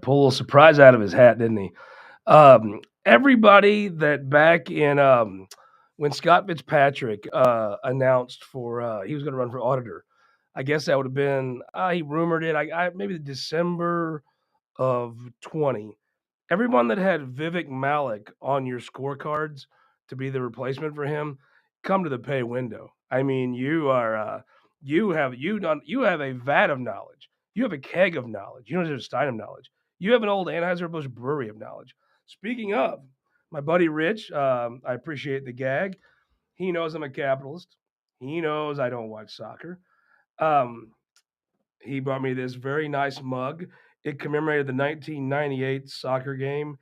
pull a little surprise out of his hat, didn't he? Everybody that back in when Scott Fitzpatrick announced for he was going to run for auditor, I guess that would have been he rumored it. I maybe December of 20. Everyone that had Vivek Malik on your scorecards to be the replacement for him, come to the pay window. I mean, you are you have a vat of knowledge. You have a keg of knowledge. You don't have a stein of knowledge. You have an old Anheuser-Busch brewery of knowledge. Speaking of, my buddy Rich, I appreciate the gag. He knows I'm a capitalist. He knows I don't watch soccer. Um, he brought me this very nice mug. It commemorated the 1998 soccer game.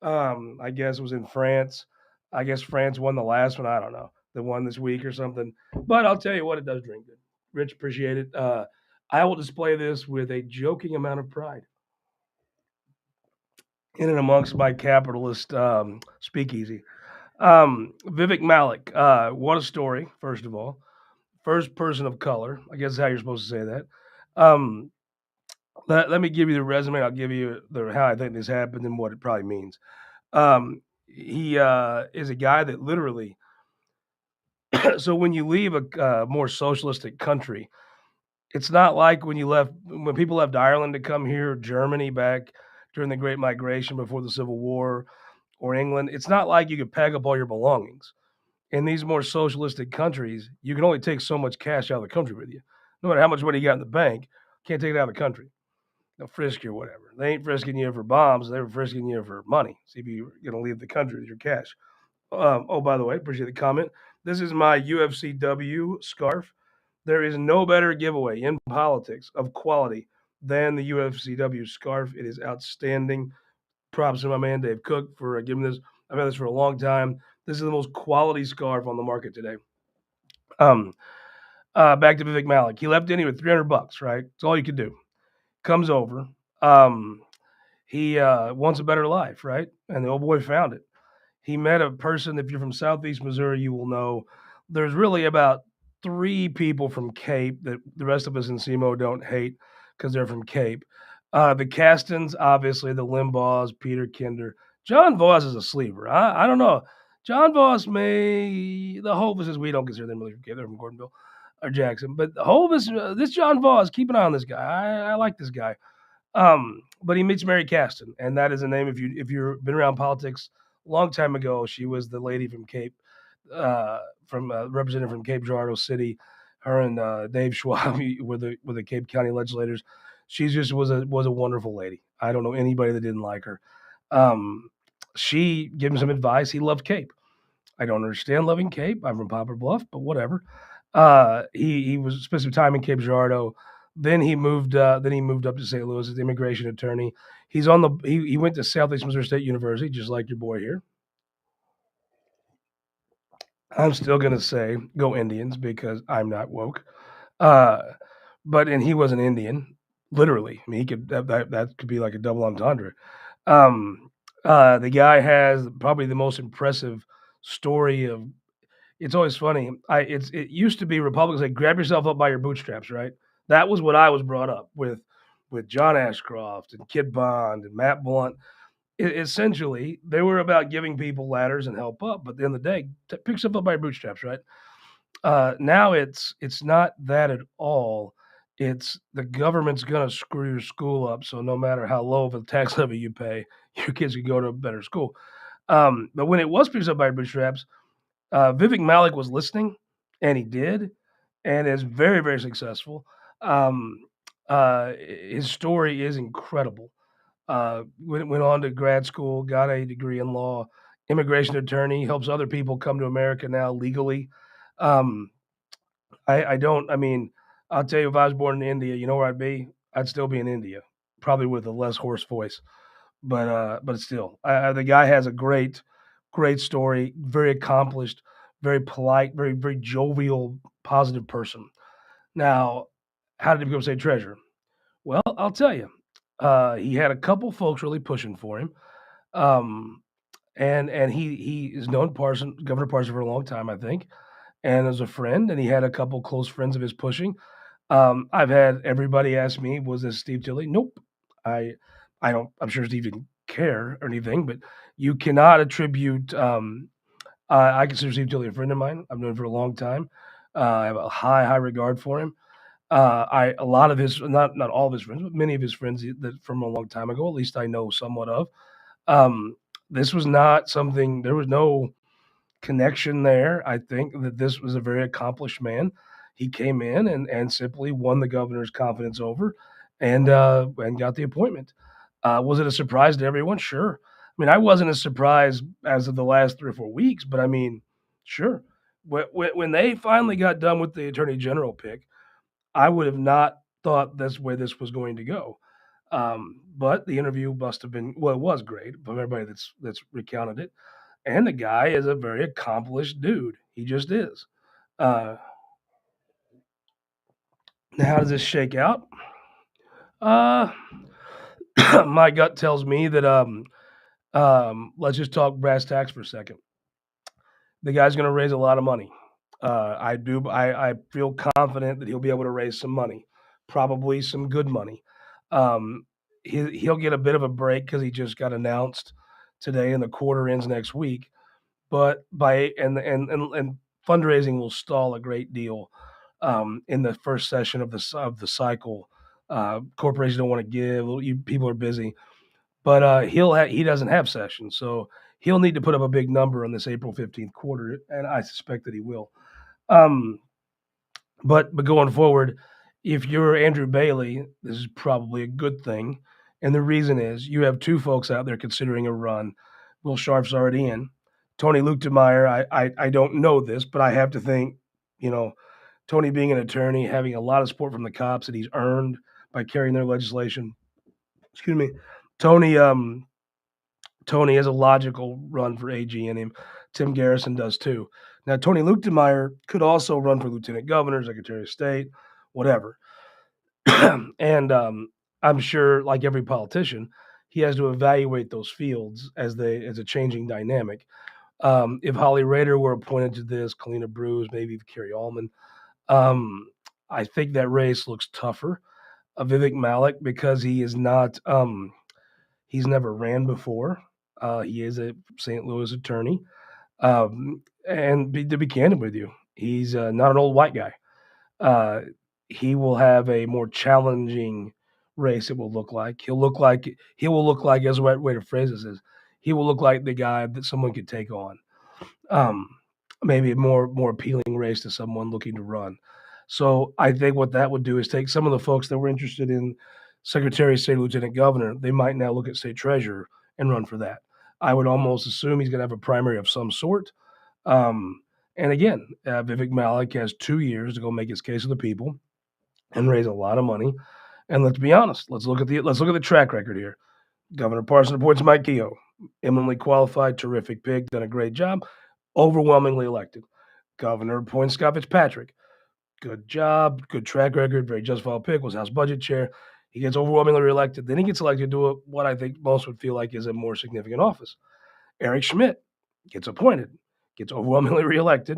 I guess it was in France. I guess France won the last one. I don't know. They won this week or something. But I'll tell you what, it does drink good. Rich, appreciate it. I will display this with a joking amount of pride in and amongst my capitalist speakeasy. Vivek Malik, what a story, first of all. First person of color. I guess is how you're supposed to say that. Um, let me give you the resume. I'll give you how I think this happened and what it probably means. He is a guy that literally. So when you leave a more socialistic country, it's not like when people left Ireland to come here, Germany back during the Great Migration before the Civil War, or England. It's not like you could pack up all your belongings. In these more socialistic countries, you can only take so much cash out of the country with you. No matter how much money you got in the bank, can't take it out of the country. They'll frisk you or whatever. They ain't frisking you for bombs. They were frisking you for money. See if you're going to leave the country with your cash. Oh, by the way, appreciate the comment. This is my UFCW scarf. There is no better giveaway in politics of quality than the UFCW scarf. It is outstanding. Props to my man Dave Cook for giving this. I've had this for a long time. This is the most quality scarf on the market today. Um, Back to Vivek Malik. He left India with $300, right? It's all you could do. Comes over. Um, he wants a better life, right? And the old boy found it. He met a person. If you're from Southeast Missouri, you will know there's really about three people from Cape that the rest of us in SEMO don't hate because they're from Cape. The Castons, obviously, the Limbaughs, Peter Kinder. John Voss is a sleeper. I don't know. John Voss the Hovis, we don't consider them really from Cape. They're from Gordonville or Jackson. But the Hovis, this John Voss, keep an eye on this guy. I like this guy. But he meets Mary Caston, and that is a name if you've been around politics a long time ago. She was the lady from Cape, from representative from Cape Girardeau City. Her and Dave Schwab were the Cape County legislators. She just was a wonderful lady. I don't know anybody that didn't like her. She gave him some advice. He loved Cape. I don't understand loving Cape. I'm from Poplar Bluff, but whatever. He was spent some time in Cape Girardeau. Then he moved. Then he moved up to St. Louis as the immigration attorney. He went to Southeast Missouri State University, just like your boy here. I'm still gonna say go Indians because I'm not woke. Uh, and he was an Indian, literally. I mean, he could that could be like a double entendre. Um, the guy has probably the most impressive story of. It's always funny. It used to be Republicans like grab yourself up by your bootstraps, right? That was what I was brought up with John Ashcroft and Kid Bond and Matt Blunt. Essentially, they were about giving people ladders and help up. But at the end of the day, pick yourself up by your bootstraps, right? Now it's not that at all. It's the government's gonna screw your school up. So no matter how low of a tax levy you pay, your kids can go to a better school. But when it was picked up by your bootstraps, Vivek Malik was listening, and he did, and is very, very successful. Um, his story is incredible. Went on to grad school, got a degree in law, immigration attorney, helps other people come to America now legally. Um, I don't. I mean, I'll tell you, if I was born in India, you know where I'd be? I'd still be in India, probably with a less hoarse voice. But still, the guy has a great story. Very accomplished, very polite, very jovial, positive person. Now, how did he become state treasurer? Well, I'll tell you. He had a couple folks really pushing for him, um, and he is known Governor Parson for a long time, I think, and as a friend, and he had a couple close friends of his pushing. I've had everybody ask me, "Was this Steve Tilley?" Nope. I I'm sure Steve didn't care or anything, but you cannot attribute. I consider Steve Tilley a friend of mine. I've known him for a long time. I have a high regard for him. A lot of his, not all of his friends, but many of his friends that from a long time ago, at least I know somewhat of. Um, this was not something. There was no connection there. I think that this was a very accomplished man. He came in and simply won the governor's confidence over, and got the appointment. Was it a surprise to everyone? Sure. I mean, I wasn't as surprised as of the last 3 or 4 weeks, but I mean, sure. When they finally got done with the attorney general pick, I would have not thought that's where this was going to go. But the interview must have been, well, it was great from everybody that's recounted it. And the guy is a very accomplished dude. He just is. Uh, now, how does this shake out? Uh, my gut tells me that let's just talk brass tacks for a second. The guy's going to raise a lot of money. I feel confident that he'll be able to raise some money, probably some good money. Um, he'll get a bit of a break because he just got announced today, and the quarter ends next week. But by and fundraising will stall a great deal in the first session of the cycle. Corporations don't want to give. People are busy, but he doesn't have sessions, so he'll need to put up a big number on this April 15th quarter, and I suspect that he will. Um, but going forward, if you're Andrew Bailey, this is probably a good thing, and the reason is you have two folks out there considering a run. Will Sharp's already in. Tony Luetkemeyer, I don't know this, but I have to think, you know, Tony being an attorney, having a lot of support from the cops that he's earned by carrying their legislation. Excuse me, Tony. Tony has a logical run for AG in him. Tim Garrison does too. Now, Tony Luetkemeyer could also run for lieutenant governor, secretary of state, whatever. and I'm sure, like every politician, he has to evaluate those fields as a changing dynamic. If Holly Rader were appointed to this, Kalina Bruce, maybe Carrie Allman, I think that race looks tougher. Vivek Malik, because he is not, he's never ran before. He is a St. Louis attorney. To be candid with you, he's not an old white guy. Uh, he will have a more challenging race. It will look like he will look like, as the right way to phrase this is, he will look like the guy that someone could take on. Um, Maybe a more appealing race to someone looking to run. So I think what that would do is take some of the folks that were interested in Secretary of State, Lieutenant Governor. They might now look at State Treasurer and run for that. I would almost assume he's going to have a primary of some sort. Um, and again, Vivek Malik has 2 years to go make his case to the people and raise a lot of money. And let's be honest. Let's look at the track record here. Governor Parson appoints Mike Keogh, eminently qualified, terrific pick, done a great job, overwhelmingly elected. Governor appoints Scott Fitzpatrick, good job, good track record, very justified pick, was House Budget Chair. He gets overwhelmingly reelected. Then he gets elected to what I think most would feel like is a more significant office. Eric Schmidt gets appointed, gets overwhelmingly reelected,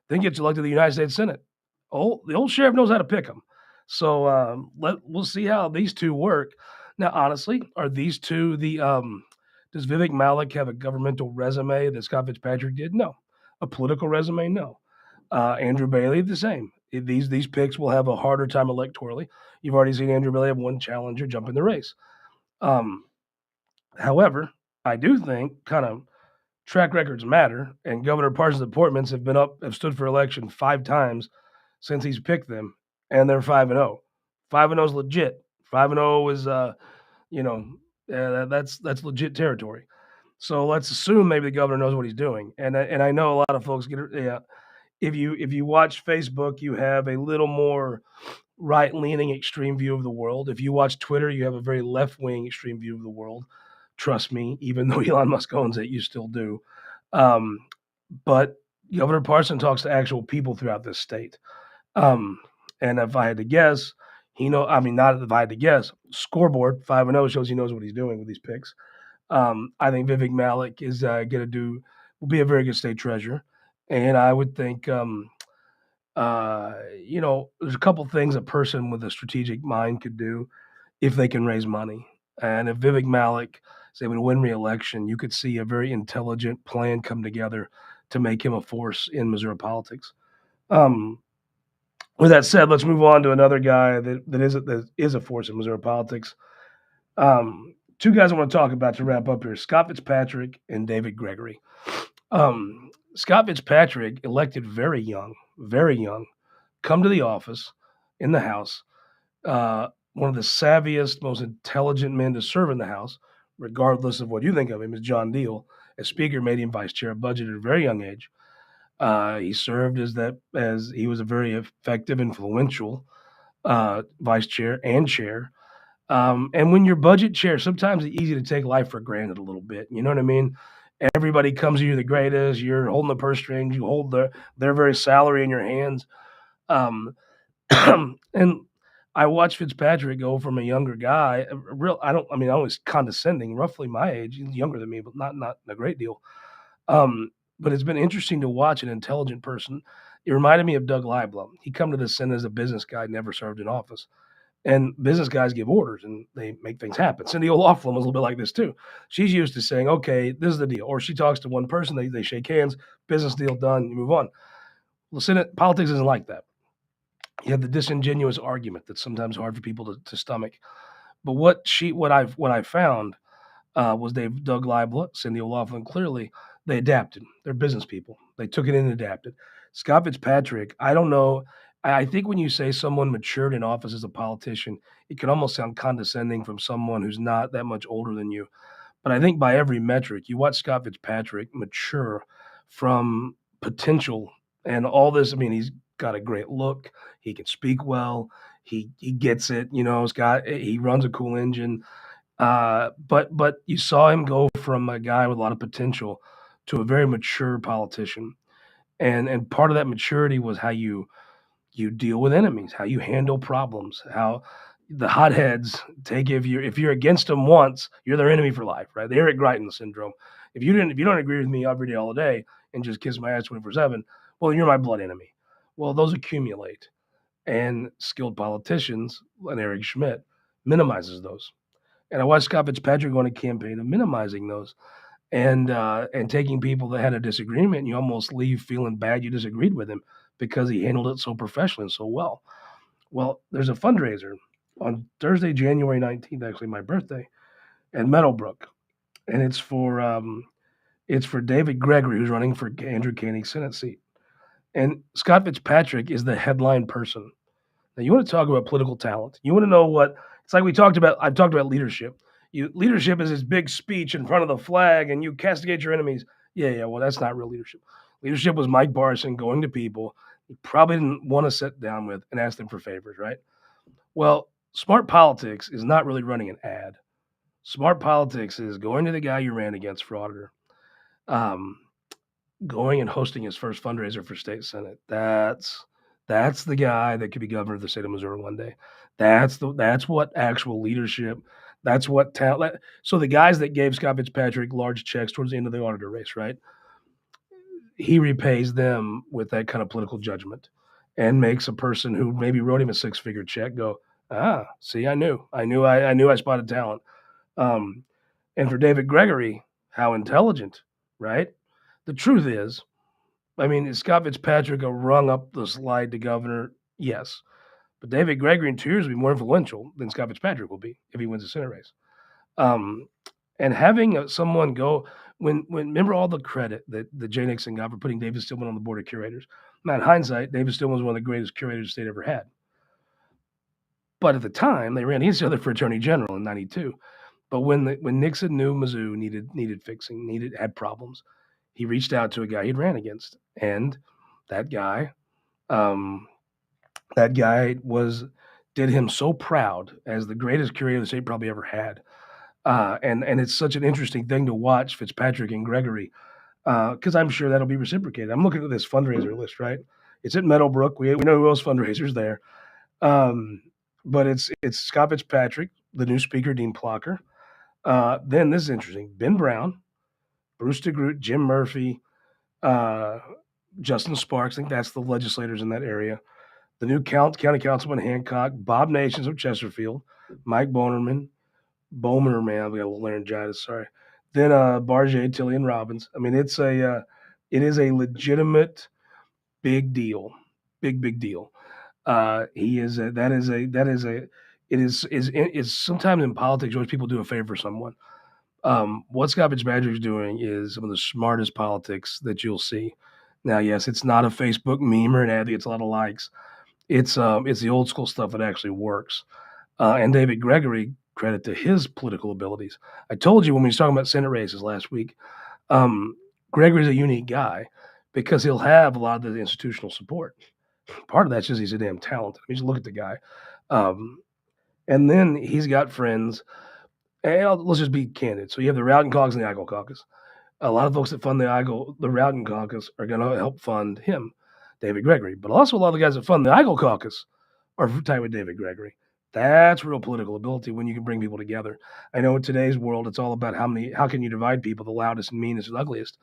then gets elected to the United States Senate. Oh, the old sheriff knows how to pick them. So we'll see how these two work. Now, honestly, are these two the? Does Vivek Malik have a governmental resume that Scott Fitzpatrick did? No. A political resume? No. Andrew Bailey, the same. These picks will have a harder time electorally. You've already seen Andrew Bailey have one challenger jump in the race. However, I do think kind of track records matter, and Governor Parsons' appointments have stood for election 5 times since he's picked them, and they're 5-0. 5-0 is legit. 5-0 is that's legit territory. So let's assume maybe the governor knows what he's doing, and I know a lot of folks get if you watch Facebook, you have a little more right leaning extreme view of the world. If you watch Twitter, you have a very left wing extreme view of the world. Trust me, even though Elon Musk owns it, you still do. Um, but Governor Parson talks to actual people throughout this state. And if I had to guess, not if I had to guess, scoreboard 5-0 shows he knows what he's doing with these picks. I think Vivek Malik is will be a very good state treasurer. And I would think, there's a couple things a person with a strategic mind could do if they can raise money. And if Vivek Malik is able to win re-election, you could see a very intelligent plan come together to make him a force in Missouri politics. Um, with that said, let's move on to another guy that is a force in Missouri politics. Two guys I want to talk about to wrap up here: Scott Fitzpatrick and David Gregory. Scott Fitzpatrick, elected very young, come to the office in the House. One of the savviest, most intelligent men to serve in the House, regardless of what you think of him, is John Deal. As Speaker, made him Vice Chair of Budget at a very young age. He served as he was a very effective, influential Vice Chair and Chair. And when you're budget chair, sometimes it's easy to take life for granted a little bit. You know what I mean? Everybody comes to you the greatest. You're holding the purse strings. You hold their very salary in your hands. Um, and I watched Fitzpatrick go from a younger guy, I was condescending, roughly my age. He's younger than me, but not a great deal. But it's been interesting to watch an intelligent person. It reminded me of Doug Lieblow. He come to the Senate as a business guy, never served in office. And business guys give orders and they make things happen. Cindy O'Loughlin was a little bit like this too. She's used to saying, okay, this is the deal. Or she talks to one person, they shake hands, business deal done, you move on. Well, Senate politics isn't like that. You have the disingenuous argument that's sometimes hard for people to stomach. But what I found was Doug Lieblow, Cindy O'Loughlin, clearly they adapted. They're business people. They took it in and adapted. Scott Fitzpatrick, I don't know. I think when you say someone matured in office as a politician, it can almost sound condescending from someone who's not that much older than you. But I think by every metric, you watch Scott Fitzpatrick mature from potential and all this. I mean, he's got a great look. He can speak well. He gets it. You know, he runs a cool engine. But you saw him go from a guy with a lot of potential to a very mature politician, and part of that maturity was how you deal with enemies, how you handle problems, how the hotheads take if you're against them once, you're their enemy for life, right? The Eric Greitens syndrome. If you don't agree with me every day, all day, and just kiss my ass 24/7, well, you're my blood enemy. Well, those accumulate, and skilled politicians, like Eric Schmidt, minimizes those. And I watched Scott Fitzpatrick go on a campaign of minimizing those and taking people that had a disagreement. And you almost leave feeling bad you disagreed with him because he handled it so professionally and so well. Well, there's a fundraiser on Thursday, January 19th, actually my birthday, at Meadowbrook, and it's for David Gregory, who's running for Andrew Koenig's Senate seat, and Scott Fitzpatrick is the headline person. Now, you want to talk about political talent. You want to know what it's like. I've talked about leadership. Leadership is this big speech in front of the flag, and you castigate your enemies. Yeah. Well, that's not real leadership. Leadership was Mike Barson going to people he probably didn't want to sit down with and ask them for favors, right? Well, smart politics is not really running an ad. Smart politics is going to the guy you ran against for auditor, um, going and hosting his first fundraiser for state senate. That's the guy that could be governor of the state of Missouri one day. That's what actual leadership. That's what talent. So the guys that gave Scott Fitzpatrick large checks towards the end of the auditor race, right? He repays them with that kind of political judgment, and makes a person who maybe wrote him a six-figure check go, see, I knew I spotted talent. Um, and for David Gregory, how intelligent, right? The truth is, I mean, is Scott Fitzpatrick a rung up the slide to governor? Yes. But David Gregory in 2 years will be more influential than Scott Fitzpatrick will be if he wins the Senate race. And having someone go when remember all the credit that Jay Nixon got for putting David Stillman on the board of curators. Now, in hindsight, David Stillman was one of the greatest curators the state ever had. But at the time, they ran against each other for attorney general in '92. But when Nixon knew Mizzou needed fixing, had problems, he reached out to a guy he'd ran against, and that guy, did him so proud as the greatest curator the state probably ever had. And it's such an interesting thing to watch Fitzpatrick and Gregory, because I'm sure that'll be reciprocated. I'm looking at this fundraiser list, right? It's at Meadowbrook. We know who else fundraisers there. But it's Scott Fitzpatrick, the new speaker, Dean Plocker. Then this is interesting. Ben Brown, Bruce DeGroot, Jim Murphy, Justin Sparks. I think that's the legislators in that area. The new county councilman Hancock, Bob Nations of Chesterfield, Mike Bonerman, Bowman, man, we got a little laryngitis. Sorry. Then Barjay, Tilly, and Robbins. I mean, it is a legitimate big deal, big deal. He is a, that is a it is sometimes in politics, always people do a favor for someone. What Scott Fitzpatrick's doing is some of the smartest politics that you'll see. Now, yes, it's not a Facebook meme or an ad that gets a lot of likes. It's the old school stuff that actually works. And David Gregory, credit to his political abilities. I told you when we was talking about Senate races last week, Gregory's a unique guy because he'll have a lot of the institutional support. Part of that's just he's a damn talented. I mean, just look at the guy. Um, and then he's got friends. And let's just be candid. So you have the Routing Caucus and the Eagle Caucus. A lot of folks that fund the Routing Caucus are going to help fund him, David Gregory. But also a lot of the guys that fund the Eagle Caucus are tied with David Gregory. That's real political ability when you can bring people together. I know in today's world, it's all about how can you divide people, the loudest and meanest and ugliest.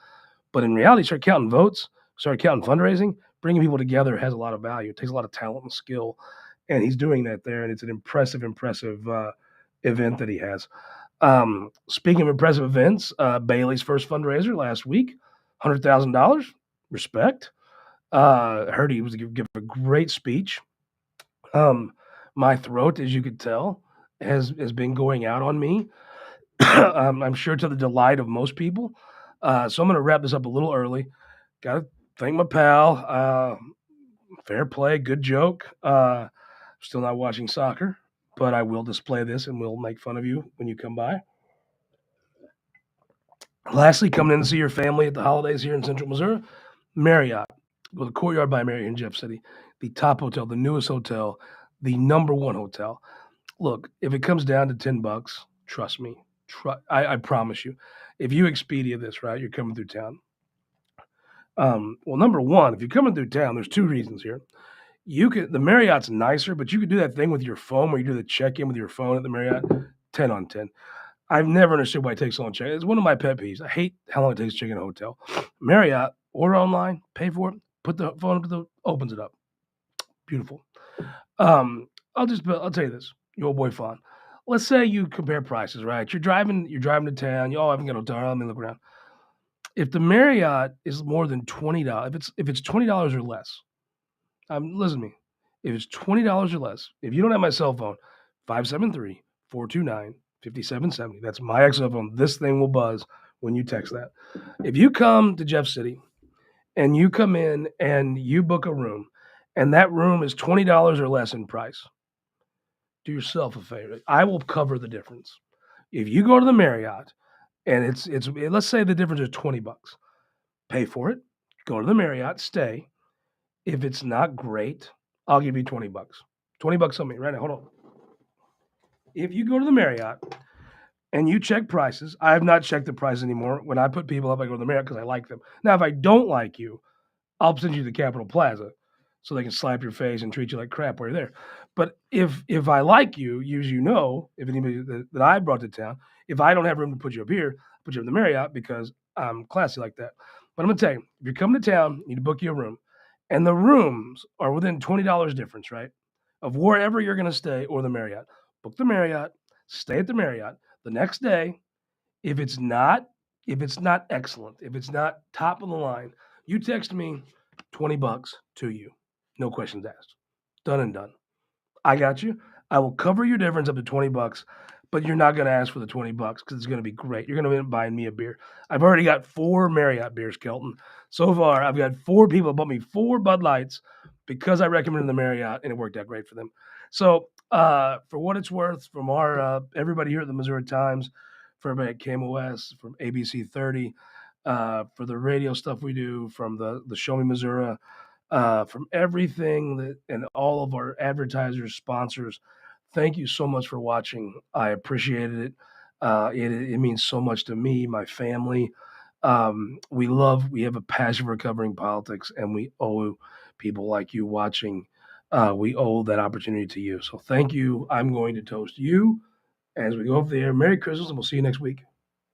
But in reality, start counting votes, start counting fundraising, bringing people together has a lot of value. It takes a lot of talent and skill, and he's doing that there, and it's an impressive event that he has. Speaking of impressive events, Bailey's first fundraiser last week, $100,000. Respect. Heard he was give a great speech. My throat, as you could tell, has been going out on me. I'm sure to the delight of most people. So I'm going to wrap this up a little early. Got to thank my pal. Fair play, good joke. Still not watching soccer, but I will display this and we'll make fun of you when you come by. Lastly, coming in to see your family at the holidays here in Central Missouri, Marriott. Go to the Courtyard by Marriott in Jeff City, the top hotel, the newest hotel, the number one hotel. Look, if it comes down to $10, trust me. I promise you. If you Expedia this, right, you're coming through town. Well, number one, if you're coming through town, there's two reasons here. The Marriott's nicer, but you could do that thing with your phone where you do the check-in with your phone at the Marriott. 10 on 10. I've never understood why it takes so long to check. It's one of my pet peeves. I hate how long it takes to check in a hotel. Marriott, order online, pay for it, put the phone up, opens it up. Beautiful. I'll tell you this, your old boy Faughn. Let's say you compare prices, right? You're driving to town. I haven't got a hotel. Let me look around. If the Marriott is more than $20, if it's $20 or less, listen to me. If it's $20 or less, if you don't have my cell phone, 573-429-5770. That's my cell phone. This thing will buzz when you text that. If you come to Jeff City and you come in and you book a room and that room is $20 or less in price, do yourself a favor. I will cover the difference. If you go to the Marriott and let's say the difference is $20, pay for it, go to the Marriott, stay. If it's not great, I'll give you $20. $20 on me right now. Hold on. If you go to the Marriott and you check prices, I have not checked the price anymore. When I put people up, I go to the Marriott because I like them. Now, if I don't like you, I'll send you to the Capitol Plaza so they can slap your face and treat you like crap while you're there. But if I like you, as you know, if anybody that I brought to town, if I don't have room to put you up here, I'll put you in the Marriott because I'm classy like that. But I'm going to tell you, if you're coming to town, you need to book you a room. And the rooms are within $20 difference, right? Of wherever you're going to stay or the Marriott. Book the Marriott, stay at the Marriott. The next day, if it's not excellent, if it's not top of the line, you text me $20 to you. No questions asked. Done and done. I got you. I will cover your difference up to $20, but you're not going to ask for the $20 because it's going to be great. You're going to end up buying me a beer. I've already got 4 Marriott beers, Kelton. So far, I've got 4 people that bought me 4 Bud Lights because I recommended the Marriott, and it worked out great for them. So for what it's worth, from our everybody here at the Missouri Times, for everybody at KMOS, from ABC 30, for the radio stuff we do, from the Show Me Missouri, from everything that and all of our advertisers, sponsors, thank you so much for watching. I appreciated it. It means so much to me, my family. We have a passion for covering politics, and we owe people like you watching. We owe that opportunity to you. So thank you. I'm going to toast you as we go up there. Merry Christmas, and we'll see you next week.